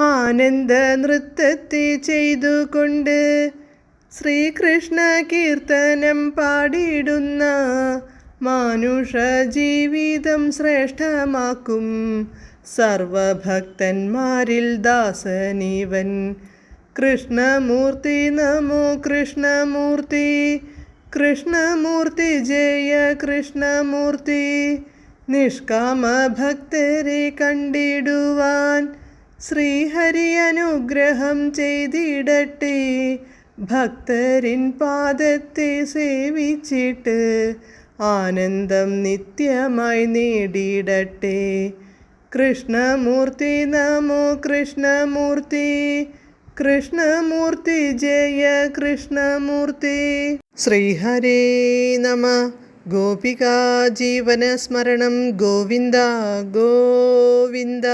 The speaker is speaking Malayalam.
ആനന്ദ നൃത്തത്തെ ചെയ്തുകൊണ്ട് ശ്രീകൃഷ്ണ കീർത്തനം പാടിയിടുന്ന മാനുഷ ജീവിതം ശ്രേഷ്ഠമാക്കും സർവഭക്തന്മാരിൽ ദാസനീവൻ. കൃഷ്ണമൂർത്തി നമോ കൃഷ്ണമൂർത്തി, കൃഷ്ണമൂർത്തി ജയ കൃഷ്ണമൂർത്തി. നിഷ്കാമ ഭക്തരെ കണ്ടിടുവാൻ ശ്രീഹരി അനുഗ്രഹം ചെയ്തിടട്ടെ. ഭക്തരിൻ പാദത്തെ സേവിച്ചിട്ട് ആനന്ദം നിത്യമായി നേടിയിടട്ടെ. കൃഷ്ണമൂർത്തി നമോ കൃഷ്ണമൂർത്തി, കൃഷ്ണമൂർത്തി ജയ കൃഷ്ണമൂർത്തി. ശ്രീഹരേ നമ. ഗോപികാ ജീവനസ്മരണം ഗോവിന്ദ ഗോവിന്ദ.